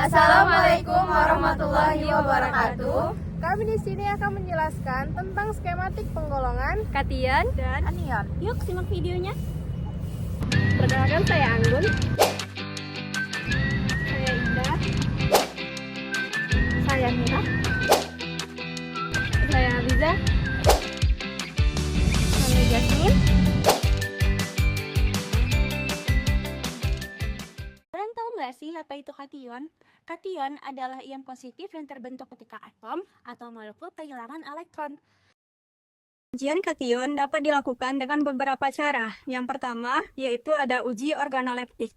Assalamualaikum warahmatullahi wabarakatuh. Kami di sini akan menjelaskan tentang skematik penggolongan Kation dan anion. Yuk simak videonya. perkenalkan saya Anggun, saya Indah, Saya Mira. saya Abiza, Saya Jasmine. Kalian tahu nggak sih apa itu kation? Kation adalah ion positif yang terbentuk ketika atom atau molekul kehilangan elektron. ujian kation dapat dilakukan dengan beberapa cara. Yang pertama yaitu ada uji organoleptik.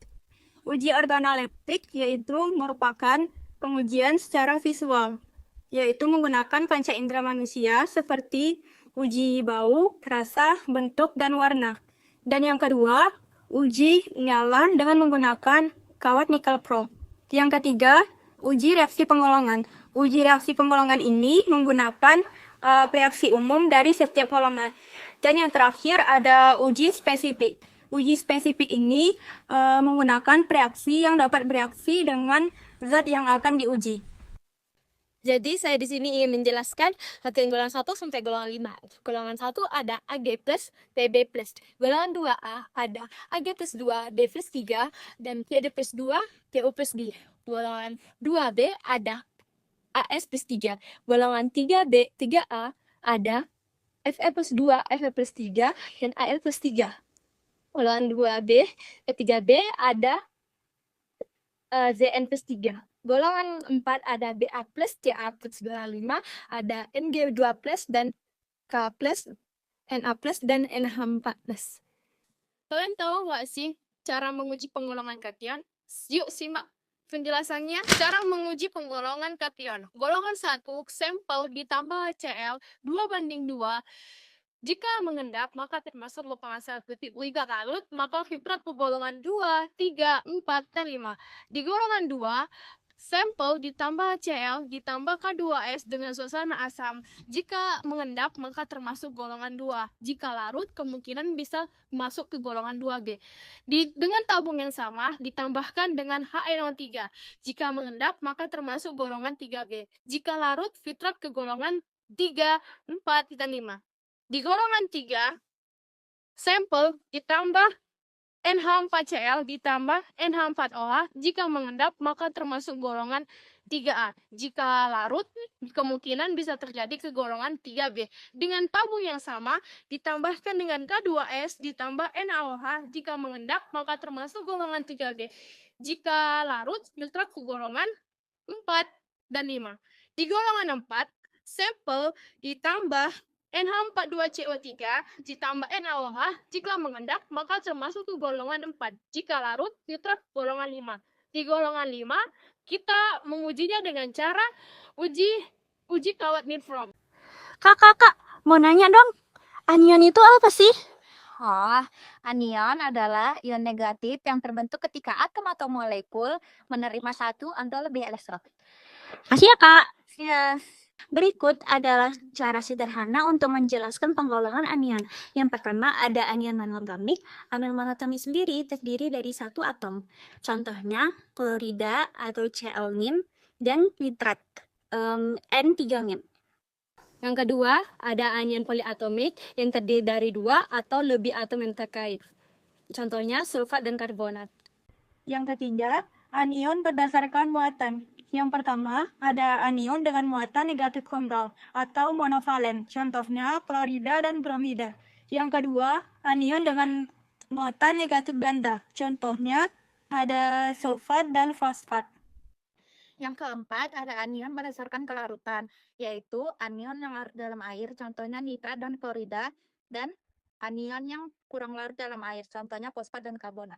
Uji organoleptik yaitu merupakan pengujian secara visual, yaitu menggunakan panca indera manusia seperti uji bau, rasa, bentuk, dan warna. Dan yang kedua, uji nyala dengan menggunakan kawat nikel probe. Yang ketiga, uji reaksi penggolongan. Uji reaksi penggolongan ini menggunakan reaksi umum dari setiap golongan. Dan yang terakhir ada uji spesifik. Uji spesifik ini menggunakan reaksi yang dapat bereaksi dengan zat yang akan diuji. Jadi saya di sini ingin menjelaskan latihan golongan 1 sampai golongan 5. Golongan 1 ada Ag+, Pb+. Golongan 2A ada Ag plus 2, B plus 3, dan Pd plus 2, Pu plus G. Golongan 2B ada As plus 3. Golongan 3B, 3A ada Fe plus 2, Fe plus 3, dan Al plus 3. Golongan 2B, 3B ada Zn plus 3. Golongan 4 ada Ba+, Ca+, golongan 5 ada Mg2+, dan K+, Na+, dan NH4+. Kalian tahu nggak sih cara menguji penggolongan kation? Yuk simak penjelasannya. Cara menguji penggolongan kation. Golongan 1, sampel ditambah HCl 2:2. Jika mengendap, maka termasuk lupangan sel titik liga larut, maka fibrat golongan 2, 3, 4, dan 5. Di golongan 2, sampel ditambah HCl ditambah K2S dengan suasana asam. Jika mengendap, maka termasuk golongan 2. Jika larut, kemungkinan bisa masuk ke golongan 2G. Dengan tabung yang sama, ditambahkan dengan HNO3. Jika mengendap, maka termasuk golongan 3G. Jika larut, fibrat ke golongan 3, 4, dan 5. Di golongan 3, sampel ditambah NH4Cl ditambah NH4OH. Jika mengendap, maka termasuk golongan 3A. Jika larut, kemungkinan bisa terjadi ke golongan 3B. Dengan tabung yang sama, ditambahkan dengan K2S ditambah NaOH. Jika mengendap, maka termasuk golongan 3G. Jika larut, filtrat ke golongan 4 dan 5. Di golongan 4, sampel ditambah NH42CO3 ditambah NaOH. Jika mengendap, maka termasuk ke golongan 4. Jika larut, filtrat golongan 5. Di golongan 5, kita mengujinya dengan cara uji kawat nitrom. Kak, mau nanya dong. Anion itu apa sih? Oh, anion adalah ion negatif yang terbentuk ketika atom atau molekul menerima satu atau lebih elektron. Makasih ya, Kak. Ya, Berikut adalah cara sederhana untuk menjelaskan penggolongan anion. Yang pertama ada anion monoatomik. Anion monoatomik sendiri terdiri dari satu atom. Contohnya klorida atau Cl- dan nitrat N3-. Yang kedua, ada anion poliatomik yang terdiri dari 2 atau lebih atom yang terkait. Contohnya sulfat dan karbonat. Yang ketiga, anion berdasarkan muatan. Yang pertama, ada anion dengan muatan negatif kontrol atau monovalen, contohnya klorida dan bromida. Yang kedua, anion dengan muatan negatif ganda, contohnya ada sulfat dan fosfat. yang keempat ada anion berdasarkan kelarutan, yaitu anion yang larut dalam air, contohnya nitrat dan klorida, dan anion yang kurang larut dalam air, contohnya fosfat dan karbonat.